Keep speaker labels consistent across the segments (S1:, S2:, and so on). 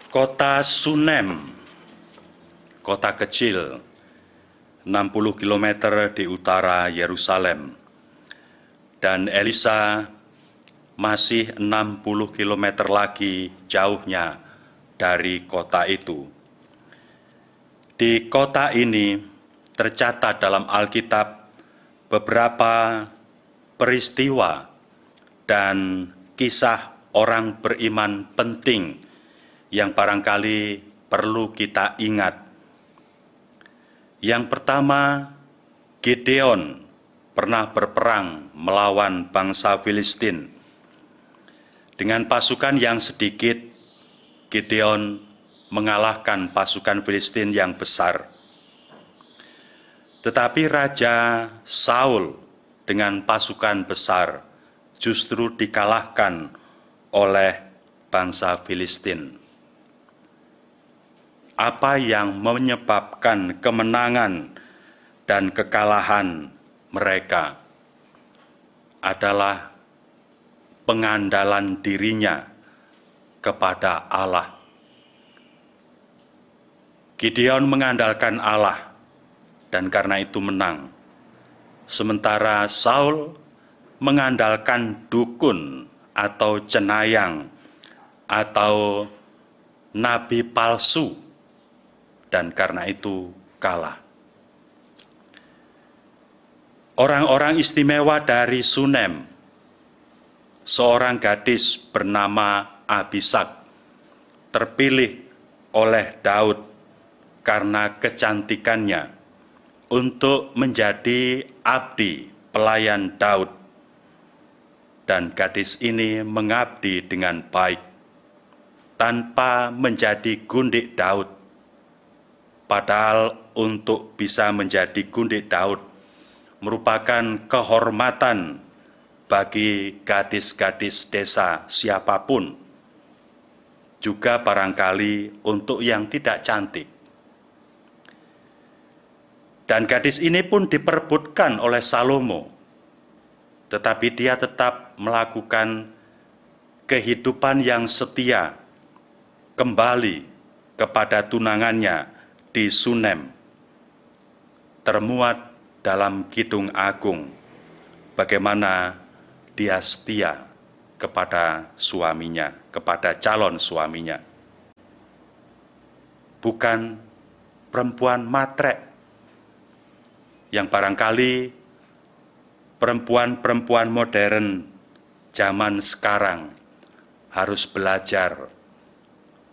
S1: Kota Sunem, kota kecil, 60 km di utara Yerusalem, dan Elisa masih 60 km lagi jauhnya dari kota itu. Di kota ini tercatat dalam Alkitab beberapa peristiwa dan kisah orang beriman penting yang barangkali perlu kita ingat. Yang pertama, Gideon pernah berperang melawan bangsa Filistin. Dengan pasukan yang sedikit, Gideon mengalahkan pasukan Filistin yang besar. Tetapi Raja Saul dengan pasukan besar justru dikalahkan oleh bangsa Filistin. Apa yang menyebabkan kemenangan dan kekalahan mereka adalah pengandalan dirinya kepada Allah. Gideon mengandalkan Allah dan karena itu menang. Sementara Saul mengandalkan dukun atau cenayang atau nabi palsu dan karena itu kalah. Orang-orang istimewa dari Sunem, seorang gadis bernama Abishag, terpilih oleh Daud karena kecantikannya untuk menjadi abdi pelayan Daud. Dan gadis ini mengabdi dengan baik, tanpa menjadi gundik Daud. Padahal untuk bisa menjadi gundik Daud merupakan kehormatan bagi gadis-gadis desa siapapun, juga barangkali untuk yang tidak cantik. Dan gadis ini pun diperebutkan oleh Salomo, tetapi dia tetap melakukan kehidupan yang setia kembali kepada tunangannya di Sunem. Termuat dalam Kidung Agung bagaimana dia setia kepada suaminya, kepada calon suaminya. Bukan perempuan matre yang barangkali perempuan-perempuan modern zaman sekarang harus belajar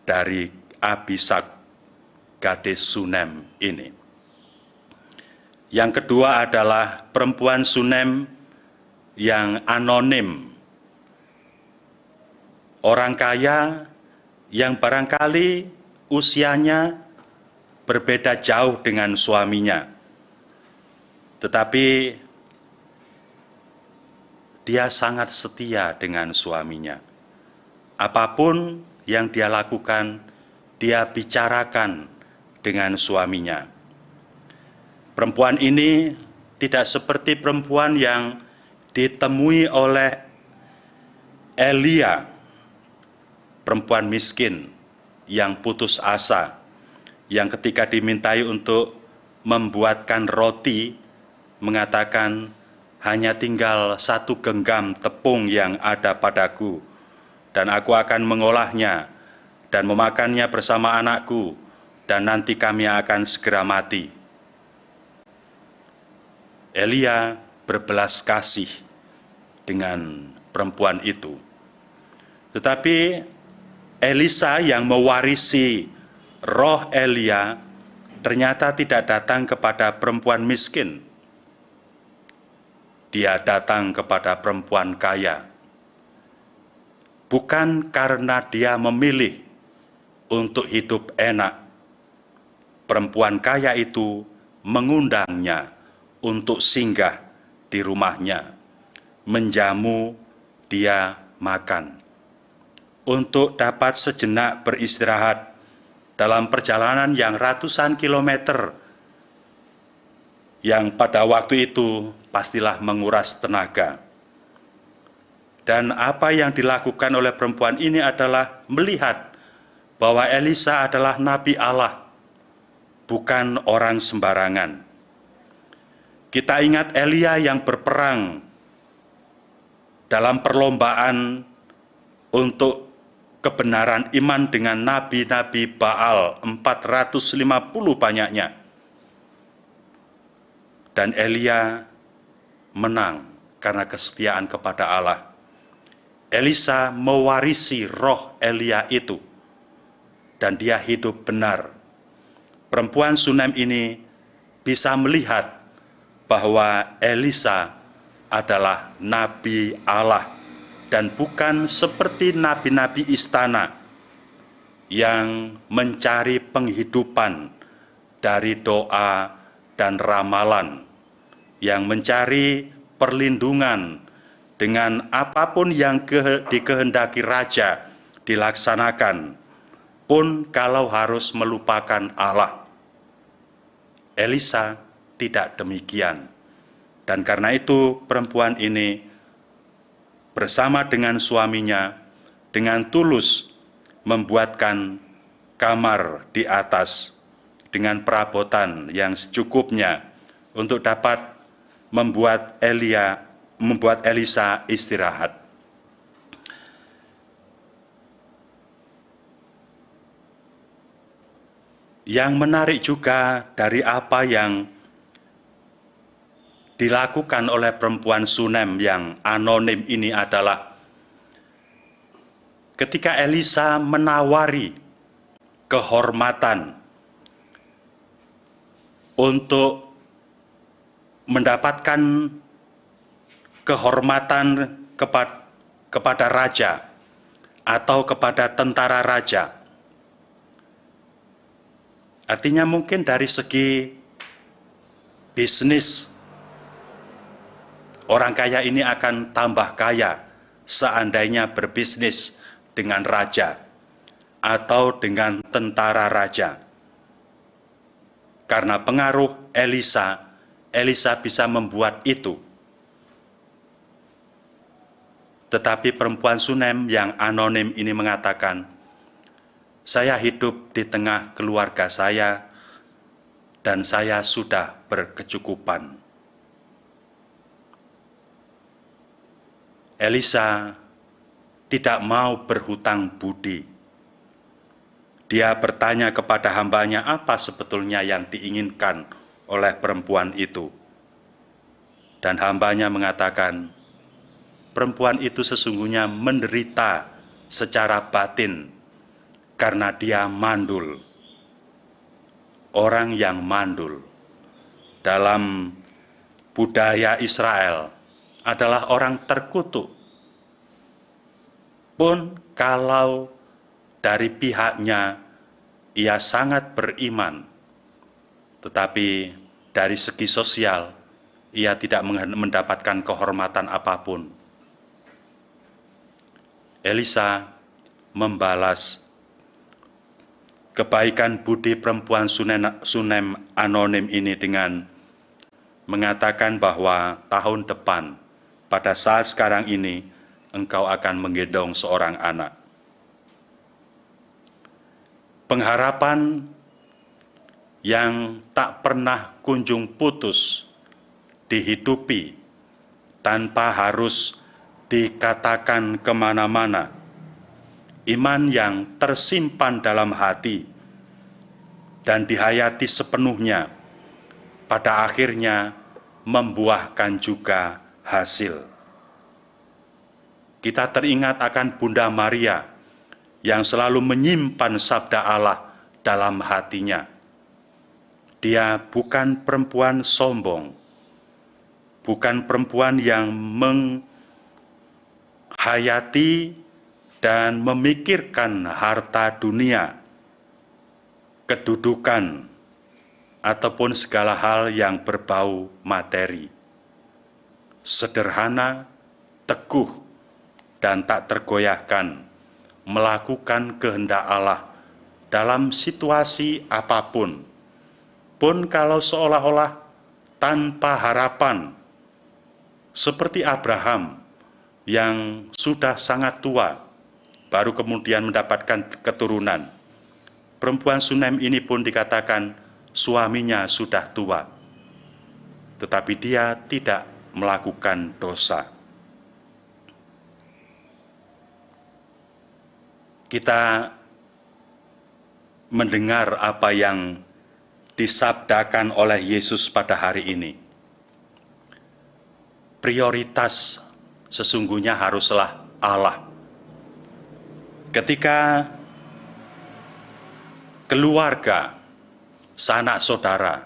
S1: dari Abishag, gadis Sunem ini. Yang kedua adalah perempuan Sunem yang anonim. Orang kaya yang barangkali usianya berbeda jauh dengan suaminya. Tetapi dia sangat setia dengan suaminya. Apapun yang dia lakukan, dia bicarakan dengan suaminya. Perempuan ini tidak seperti perempuan yang ditemui oleh Elia, perempuan miskin yang putus asa, yang ketika dimintai untuk membuatkan roti, mengatakan, hanya tinggal 1 genggam tepung yang ada padaku, dan aku akan mengolahnya dan memakannya bersama anakku, dan nanti kami akan segera mati. Elia berbelas kasih dengan perempuan itu. Tetapi Elisa yang mewarisi roh Elia ternyata tidak datang kepada perempuan miskin. Dia datang kepada perempuan kaya. Bukan karena dia memilih untuk hidup enak. Perempuan kaya itu mengundangnya untuk singgah di rumahnya, menjamu dia makan, untuk dapat sejenak beristirahat dalam perjalanan yang ratusan kilometer, yang pada waktu itu pastilah menguras tenaga. Dan apa yang dilakukan oleh perempuan ini adalah melihat bahwa Elisa adalah nabi Allah, bukan orang sembarangan. Kita ingat Elia yang berperang dalam perlombaan untuk kebenaran iman dengan nabi-nabi Baal, 450 banyaknya. Dan Elia menang karena kesetiaan kepada Allah. Elisa mewarisi roh Elia itu, dan dia hidup benar. Perempuan Sunem ini bisa melihat bahwa Elisa adalah nabi Allah dan bukan seperti nabi-nabi istana yang mencari penghidupan dari doa dan ramalan, yang mencari perlindungan dengan apapun yang dikehendaki raja dilaksanakan, pun kalau harus melupakan Allah. Elisa tidak demikian. Dan karena itu perempuan ini bersama dengan suaminya dengan tulus membuatkan kamar di atas dengan perabotan yang secukupnya untuk dapat membuat Elisa istirahat. Yang menarik juga dari apa yang dilakukan oleh perempuan Sunem yang anonim ini adalah ketika Elisa menawari kehormatan untuk mendapatkan kehormatan kepada raja atau kepada tentara raja. Artinya mungkin dari segi bisnis, orang kaya ini akan tambah kaya seandainya berbisnis dengan raja atau dengan tentara raja. Karena pengaruh Elisa bisa membuat itu. Tetapi perempuan Sunem yang anonim ini mengatakan, saya hidup di tengah keluarga saya dan saya sudah berkecukupan. Elisa tidak mau berhutang budi. Dia bertanya kepada hambanya apa sebetulnya yang diinginkan oleh perempuan itu. Dan hambanya mengatakan, perempuan itu sesungguhnya menderita secara batin karena dia mandul. Orang yang mandul dalam budaya Israel adalah orang terkutuk. Pun kalau dari pihaknya ia sangat beriman, tetapi dari segi sosial ia tidak mendapatkan kehormatan apapun. Elisa membalas kebaikan budi perempuan Sunem anonim ini dengan mengatakan bahwa tahun depan, pada saat sekarang ini, engkau akan menggendong seorang anak. Pengharapan yang tak pernah kunjung putus dihidupi tanpa harus dikatakan kemana-mana. Iman yang tersimpan dalam hati dan dihayati sepenuhnya, pada akhirnya membuahkan juga hasil. Kita teringat akan Bunda Maria yang selalu menyimpan sabda Allah dalam hatinya. Dia bukan perempuan sombong, bukan perempuan yang menghayati dan memikirkan harta dunia, kedudukan, ataupun segala hal yang berbau materi. Sederhana, teguh, dan tak tergoyahkan melakukan kehendak Allah dalam situasi apapun, pun kalau seolah-olah tanpa harapan, seperti Abraham yang sudah sangat tua, baru kemudian mendapatkan keturunan. perempuan Sunem ini pun dikatakan suaminya sudah tua, tetapi dia tidak melakukan dosa. Kita mendengar apa yang disabdakan oleh Yesus pada hari ini. Prioritas sesungguhnya haruslah Allah. Ketika keluarga, sanak saudara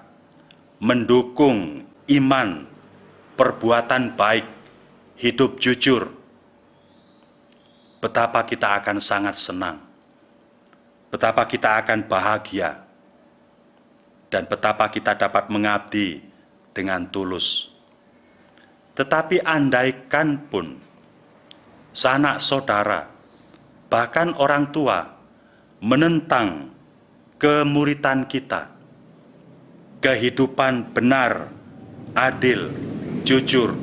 S1: mendukung iman, perbuatan baik, hidup jujur, betapa kita akan sangat senang, betapa kita akan bahagia, dan betapa kita dapat mengabdi dengan tulus. Tetapi andaikan pun sanak saudara, bahkan orang tua menentang kemuritan kita, kehidupan benar, adil, jujur,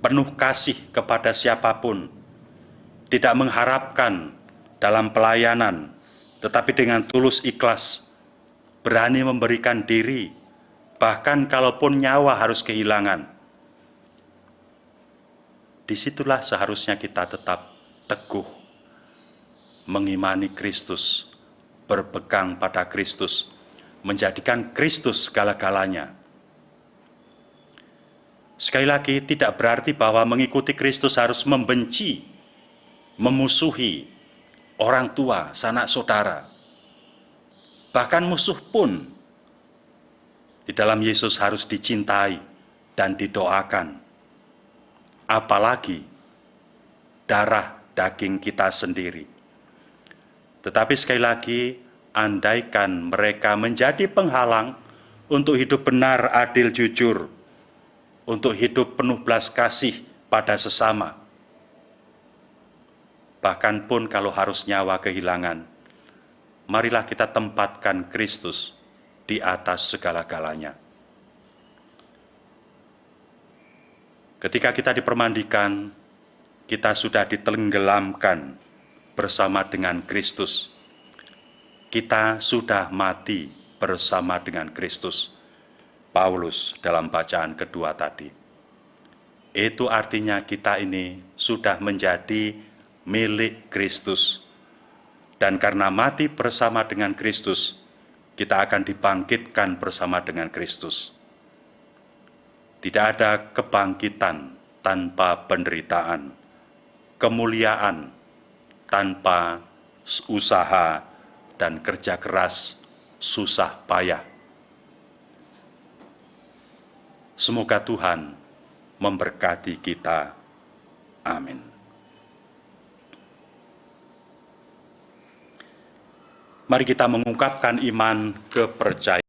S1: penuh kasih kepada siapapun, tidak mengharapkan dalam pelayanan, tetapi dengan tulus ikhlas, berani memberikan diri, bahkan kalaupun nyawa harus kehilangan. Disitulah seharusnya kita tetap teguh, mengimani Kristus, berpegang pada Kristus, menjadikan Kristus segala-galanya. Sekali lagi, tidak berarti bahwa mengikuti Kristus harus membenci, memusuhi orang tua, sanak saudara. Bahkan musuh pun di dalam Yesus harus dicintai dan didoakan. Apalagi darah daging kita sendiri. Tetapi sekali lagi, andaikan mereka menjadi penghalang untuk hidup benar, adil, jujur, untuk hidup penuh belas kasih pada sesama, bahkan pun kalau harus nyawa kehilangan, marilah kita tempatkan Kristus di atas segala-galanya. Ketika kita dipermandikan, kita sudah ditenggelamkan bersama dengan Kristus. Kita sudah mati bersama dengan Kristus. Paulus dalam bacaan kedua tadi. Itu artinya kita ini sudah menjadi milik Kristus. Dan karena mati bersama dengan Kristus, kita akan dibangkitkan bersama dengan Kristus. Tidak ada kebangkitan tanpa penderitaan, kemuliaan tanpa usaha dan kerja keras, susah payah. Semoga Tuhan memberkati kita. Amin. Mari kita mengungkapkan iman kepercayaan.